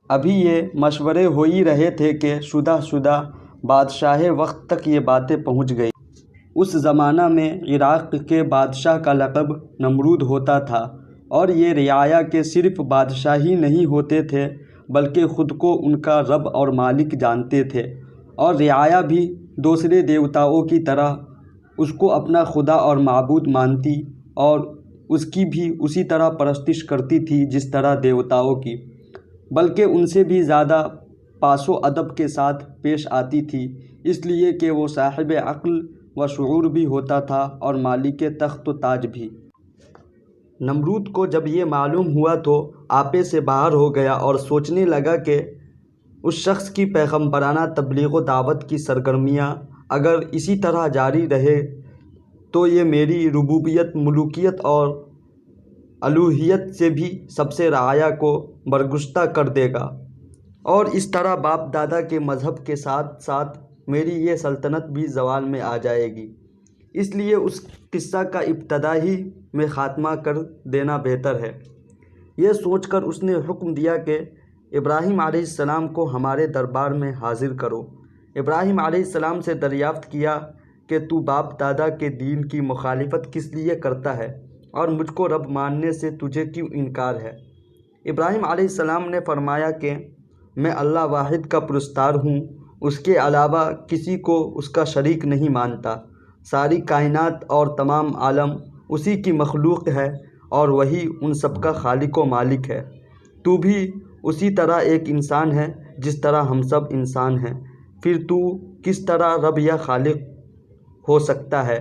ابھی یہ مشورے ہو ہی رہے تھے کہ شدہ بادشاہ وقت تک یہ باتیں پہنچ گئی۔ اس زمانہ میں عراق کے بادشاہ کا لقب نمرود ہوتا تھا، اور یہ رعایا کے صرف بادشاہ ہی نہیں ہوتے تھے بلکہ خود کو ان کا رب اور مالک جانتے تھے، اور رعایا بھی دوسرے دیوتاؤں کی طرح اس کو اپنا خدا اور معبود مانتی اور اس کی بھی اسی طرح پرستش کرتی تھی جس طرح دیوتاؤں کی، بلکہ ان سے بھی زیادہ پاس و ادب کے ساتھ پیش آتی تھی، اس لیے کہ وہ صاحب عقل و شعور بھی ہوتا تھا اور مالک تخت و تاج بھی۔ نمرود کو جب یہ معلوم ہوا تو آپے سے باہر ہو گیا اور سوچنے لگا کہ اس شخص کی پیغمبرانہ تبلیغ و دعوت کی سرگرمیاں اگر اسی طرح جاری رہے تو یہ میری ربوبیت، ملوکیت اور الوہیت سے بھی سب سے رعایا کو برگزیدہ کر دے گا، اور اس طرح باپ دادا کے مذہب کے ساتھ ساتھ میری یہ سلطنت بھی زوال میں آ جائے گی۔ اس لیے اس قصہ کا ابتدا ہی میں خاتمہ کر دینا بہتر ہے۔ یہ سوچ کر اس نے حکم دیا کہ ابراہیم علیہ السلام کو ہمارے دربار میں حاضر کرو۔ ابراہیم علیہ السلام سے دریافت کیا کہ تو باپ دادا کے دین کی مخالفت کس لیے کرتا ہے اور مجھ کو رب ماننے سے تجھے کیوں انکار ہے؟ ابراہیم علیہ السلام نے فرمایا کہ میں اللہ واحد کا پرستار ہوں، اس کے علاوہ کسی کو اس کا شریک نہیں مانتا۔ ساری کائنات اور تمام عالم اسی کی مخلوق ہے اور وہی ان سب کا خالق و مالک ہے۔ تو بھی اسی طرح ایک انسان ہے جس طرح ہم سب انسان ہیں، پھر تو کس طرح رب یا خالق ہو سکتا ہے،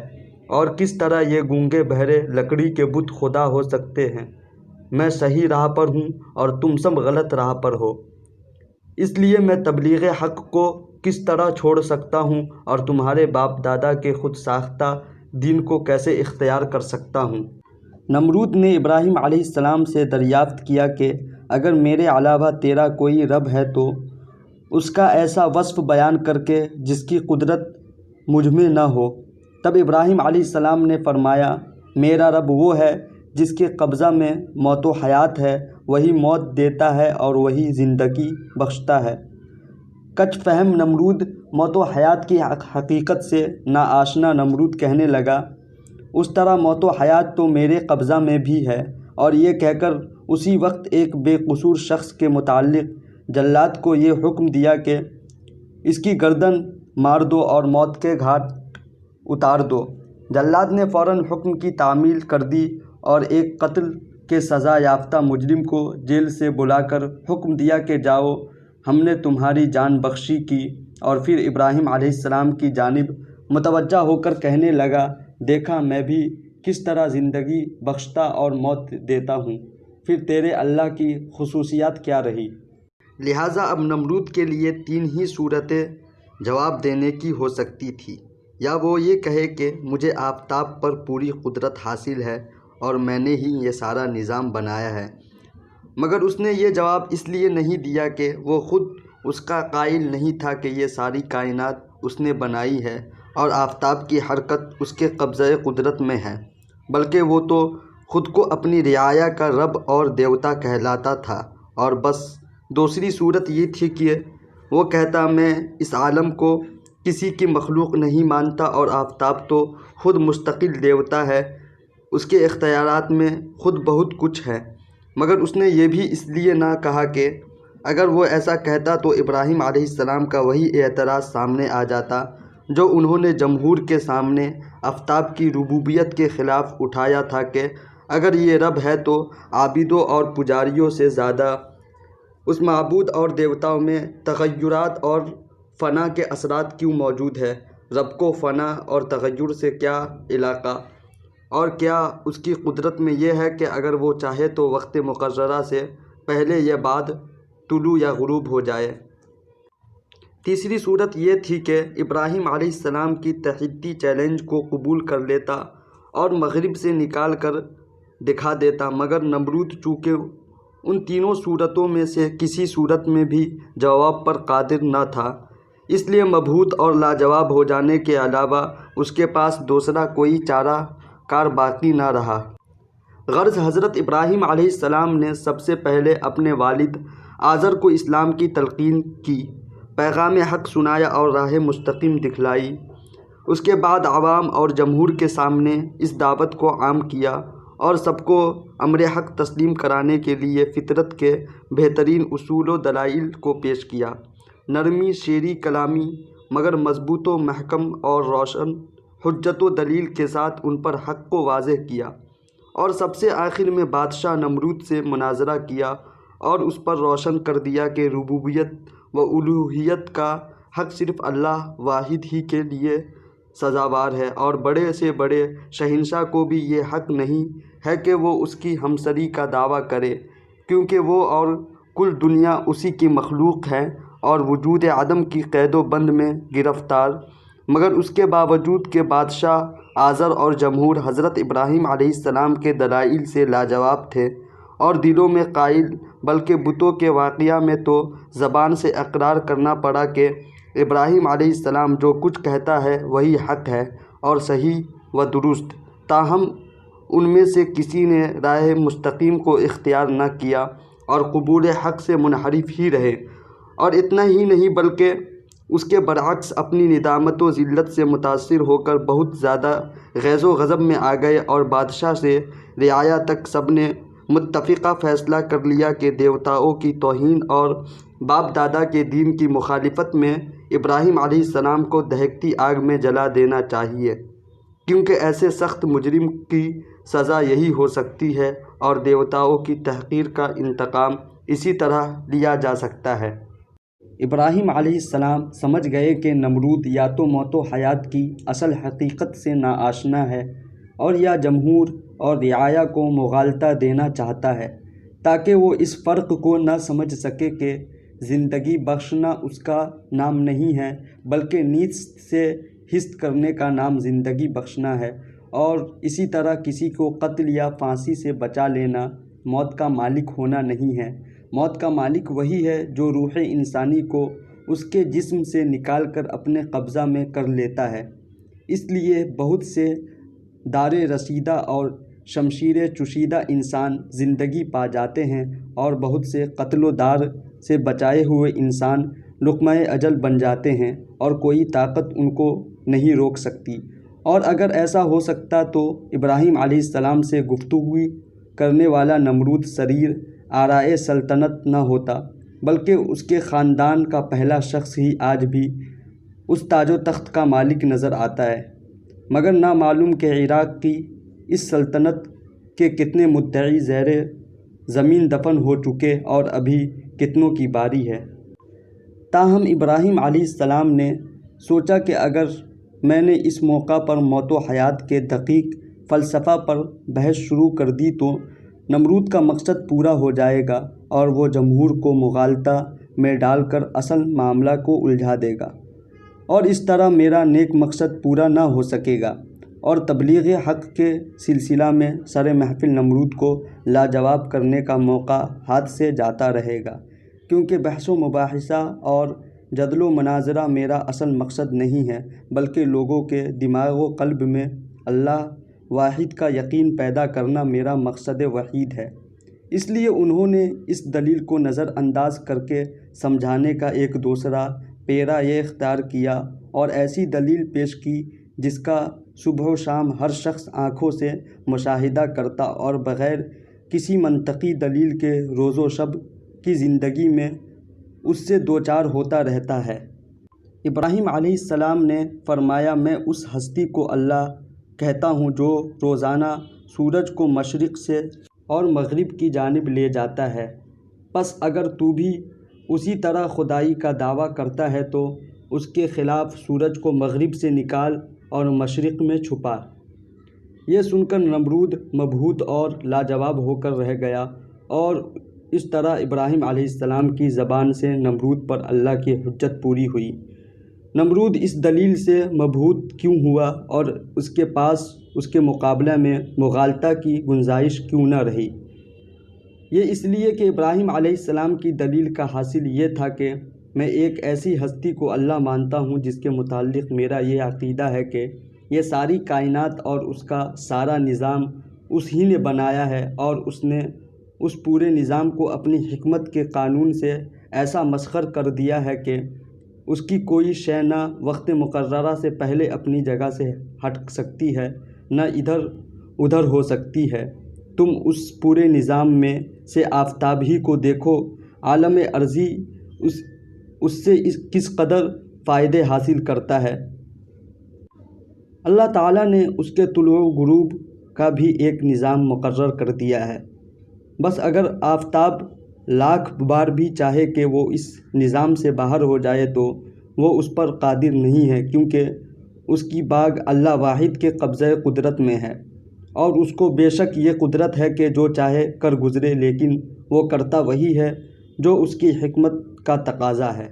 اور کس طرح یہ گونگے بہرے لکڑی کے بت خدا ہو سکتے ہیں؟ میں صحیح راہ پر ہوں اور تم سب غلط راہ پر ہو، اس لیے میں تبلیغ حق کو کس طرح چھوڑ سکتا ہوں اور تمہارے باپ دادا کے خود ساختہ دین کو کیسے اختیار کر سکتا ہوں؟ نمرود نے ابراہیم علیہ السلام سے دریافت کیا کہ اگر میرے علاوہ تیرا کوئی رب ہے تو اس کا ایسا وصف بیان کر کے جس کی قدرت مجھ میں نہ ہو۔ تب ابراہیم علیہ السلام نے فرمایا، میرا رب وہ ہے جس کے قبضہ میں موت و حیات ہے، وہی موت دیتا ہے اور وہی زندگی بخشتا ہے۔ کچھ فہم نمرود موت و حیات کی حقیقت سے ناآشنا نمرود کہنے لگا، اس طرح موت و حیات تو میرے قبضہ میں بھی ہے، اور یہ کہہ کر اسی وقت ایک بے قصور شخص کے متعلق جلاد کو یہ حکم دیا کہ اس کی گردن مار دو اور موت کے گھاٹ اتار دو۔ جلاد نے فوراً حکم کی تعمیل کر دی اور ایک قتل کے سزا یافتہ مجرم کو جیل سے بلا کر حکم دیا کہ جاؤ، ہم نے تمہاری جان بخشی کی۔ اور پھر ابراہیم علیہ السلام کی جانب متوجہ ہو کر کہنے لگا، دیکھا میں بھی کس طرح زندگی بخشتا اور موت دیتا ہوں، پھر تیرے اللہ کی خصوصیات کیا رہی؟ لہٰذا اب نمرود کے لیے تین ہی صورتیں جواب دینے کی ہو سکتی تھی، یا وہ یہ کہے کہ مجھے آفتاب پر پوری قدرت حاصل ہے اور میں نے ہی یہ سارا نظام بنایا ہے، مگر اس نے یہ جواب اس لیے نہیں دیا کہ وہ خود اس کا قائل نہیں تھا کہ یہ ساری کائنات اس نے بنائی ہے اور آفتاب کی حرکت اس کے قبضۂ قدرت میں ہے، بلکہ وہ تو خود کو اپنی رعایا کا رب اور دیوتا کہلاتا تھا، اور بس۔ دوسری صورت یہ تھی کہ وہ کہتا، میں اس عالم کو کسی کی مخلوق نہیں مانتا اور آفتاب تو خود مستقل دیوتا ہے، اس کے اختیارات میں خود بہت کچھ ہے، مگر اس نے یہ بھی اس لیے نہ کہا کہ اگر وہ ایسا کہتا تو ابراہیم علیہ السلام کا وہی اعتراض سامنے آ جاتا جو انہوں نے جمہور کے سامنے آفتاب کی ربوبیت کے خلاف اٹھایا تھا کہ اگر یہ رب ہے تو عابدوں اور پجاریوں سے زیادہ اس معبود اور دیوتاؤں میں تغیرات اور فنا کے اثرات کیوں موجود ہے؟ رب کو فنا اور تغیر سے کیا علاقہ، اور کیا اس کی قدرت میں یہ ہے کہ اگر وہ چاہے تو وقت مقررہ سے پہلے یا بعد طلوع یا غروب ہو جائے؟ تیسری صورت یہ تھی کہ ابراہیم علیہ السلام کی تحدی چیلنج کو قبول کر لیتا اور مغرب سے نکال کر دکھا دیتا، مگر نمرود چونکہ ان تینوں صورتوں میں سے کسی صورت میں بھی جواب پر قادر نہ تھا، اس لیے مبہوت اور لاجواب ہو جانے کے علاوہ اس کے پاس دوسرا کوئی چارہ کار باقی نہ رہا۔ غرض حضرت ابراہیم علیہ السلام نے سب سے پہلے اپنے والد آزر کو اسلام کی تلقین کی، پیغام حق سنایا اور راہ مستقیم دکھلائی۔ اس کے بعد عوام اور جمہور کے سامنے اس دعوت کو عام کیا اور سب کو امر حق تسلیم کرانے کے لیے فطرت کے بہترین اصول و دلائل کو پیش کیا، نرمی شیریں کلامی مگر مضبوط و محکم اور روشن حجت و دلیل کے ساتھ ان پر حق کو واضح کیا، اور سب سے آخر میں بادشاہ نمرود سے مناظرہ کیا اور اس پر روشن کر دیا کہ ربوبیت و الوہیت کا حق صرف اللہ واحد ہی کے لیے سزاوار ہے، اور بڑے سے بڑے شہنشاہ کو بھی یہ حق نہیں ہے کہ وہ اس کی ہمسری کا دعویٰ کرے، کیونکہ وہ اور کل دنیا اسی کی مخلوق ہے اور وجود عدم کی قید و بند میں گرفتار۔ مگر اس کے باوجود کہ بادشاہ آزر اور جمہور حضرت ابراہیم علیہ السلام کے دلائل سے لاجواب تھے اور دلوں میں قائل، بلکہ بتوں کے واقعہ میں تو زبان سے اقرار کرنا پڑا کہ ابراہیم علیہ السلام جو کچھ کہتا ہے وہی حق ہے اور صحیح و درست، تاہم ان میں سے کسی نے راہ مستقیم کو اختیار نہ کیا اور قبول حق سے منحرف ہی رہے، اور اتنا ہی نہیں بلکہ اس کے برعکس اپنی ندامت و ذلت سے متاثر ہو کر بہت زیادہ غیظ و غضب میں آ گئے، اور بادشاہ سے رعایا تک سب نے متفقہ فیصلہ کر لیا کہ دیوتاؤں کی توہین اور باپ دادا کے دین کی مخالفت میں ابراہیم علیہ السلام کو دہکتی آگ میں جلا دینا چاہیے، کیونکہ ایسے سخت مجرم کی سزا یہی ہو سکتی ہے اور دیوتاؤں کی تحقیر کا انتقام اسی طرح لیا جا سکتا ہے۔ ابراہیم علیہ السلام سمجھ گئے کہ نمرود یا تو موت و حیات کی اصل حقیقت سے ناآشنا ہے اور یا جمہور اور رعایا کو مغالطہ دینا چاہتا ہے، تاکہ وہ اس فرق کو نہ سمجھ سکے کہ زندگی بخشنا اس کا نام نہیں ہے بلکہ نیز سے حسد کرنے کا نام زندگی بخشنا ہے، اور اسی طرح کسی کو قتل یا پھانسی سے بچا لینا موت کا مالک ہونا نہیں ہے۔ موت کا مالک وہی ہے جو روح انسانی کو اس کے جسم سے نکال کر اپنے قبضہ میں کر لیتا ہے۔ اس لیے بہت سے دار رسیدہ اور شمشیر چشیدہ انسان زندگی پا جاتے ہیں اور بہت سے قتل و دار سے بچائے ہوئے انسان لقمہ اجل بن جاتے ہیں اور کوئی طاقت ان کو نہیں روک سکتی، اور اگر ایسا ہو سکتا تو ابراہیم علیہ السلام سے گفتگو کرنے والا نمرود سریر آرائے سلطنت نہ ہوتا، بلکہ اس کے خاندان کا پہلا شخص ہی آج بھی اس تاج و تخت کا مالک نظر آتا ہے، مگر نہ معلوم کہ عراق کی اس سلطنت کے کتنے مدعی زیر زمین دفن ہو چکے اور ابھی کتنوں کی باری ہے۔ تاہم ابراہیم علیہ السلام نے سوچا کہ اگر میں نے اس موقع پر موت و حیات کے دقیق فلسفہ پر بحث شروع کر دی تو نمرود کا مقصد پورا ہو جائے گا اور وہ جمہور کو مغالطہ میں ڈال کر اصل معاملہ کو الجھا دے گا، اور اس طرح میرا نیک مقصد پورا نہ ہو سکے گا، اور تبلیغ حق کے سلسلہ میں سر محفل نمرود کو لاجواب کرنے کا موقع ہاتھ سے جاتا رہے گا، کیونکہ بحث و مباحثہ اور جدل و مناظرہ میرا اصل مقصد نہیں ہے، بلکہ لوگوں کے دماغ و قلب میں اللہ واحد کا یقین پیدا کرنا میرا مقصد وحید ہے۔ اس لیے انہوں نے اس دلیل کو نظر انداز کر کے سمجھانے کا ایک دوسرا پیرا یہ اختیار کیا اور ایسی دلیل پیش کی جس کا صبح و شام ہر شخص آنکھوں سے مشاہدہ کرتا اور بغیر کسی منطقی دلیل کے روز و شب کی زندگی میں اس سے دوچار ہوتا رہتا ہے۔ ابراہیم علیہ السلام نے فرمایا، میں اس ہستی کو اللہ کہتا ہوں جو روزانہ سورج کو مشرق سے اور مغرب کی جانب لے جاتا ہے، پس اگر تو بھی اسی طرح خدائی کا دعویٰ کرتا ہے تو اس کے خلاف سورج کو مغرب سے نکال اور مشرق میں چھپا۔ یہ سن کر نمرود مبہوت اور لاجواب ہو کر رہ گیا، اور اس طرح ابراہیم علیہ السلام کی زبان سے نمرود پر اللہ کی حجت پوری ہوئی۔ نمرود اس دلیل سے مبہوت کیوں ہوا اور اس کے پاس اس کے مقابلہ میں مغالطہ کی گنجائش کیوں نہ رہی؟ یہ اس لیے کہ ابراہیم علیہ السلام کی دلیل کا حاصل یہ تھا کہ میں ایک ایسی ہستی کو اللہ مانتا ہوں جس کے متعلق میرا یہ عقیدہ ہے کہ یہ ساری کائنات اور اس کا سارا نظام اسی نے بنایا ہے، اور اس نے اس پورے نظام کو اپنی حکمت کے قانون سے ایسا مسخر کر دیا ہے کہ اس کی کوئی شے نہ وقت مقررہ سے پہلے اپنی جگہ سے ہٹ سکتی ہے، نہ ادھر ادھر ہو سکتی ہے۔ تم اس پورے نظام میں سے آفتاب ہی کو دیکھو، عالم ارضی اس سے کس قدر فائدے حاصل کرتا ہے۔ اللہ تعالیٰ نے اس کے طلوع و غروب کا بھی ایک نظام مقرر کر دیا ہے، بس اگر آفتاب لاکھ بار بھی چاہے کہ وہ اس نظام سے باہر ہو جائے تو وہ اس پر قادر نہیں ہے، کیونکہ اس کی باگ اللہ واحد کے قبضۂ قدرت میں ہے، اور اس کو بے شک یہ قدرت ہے کہ جو چاہے کر گزرے، لیکن وہ کرتا وہی ہے جو اس کی حکمت کا تقاضا ہے۔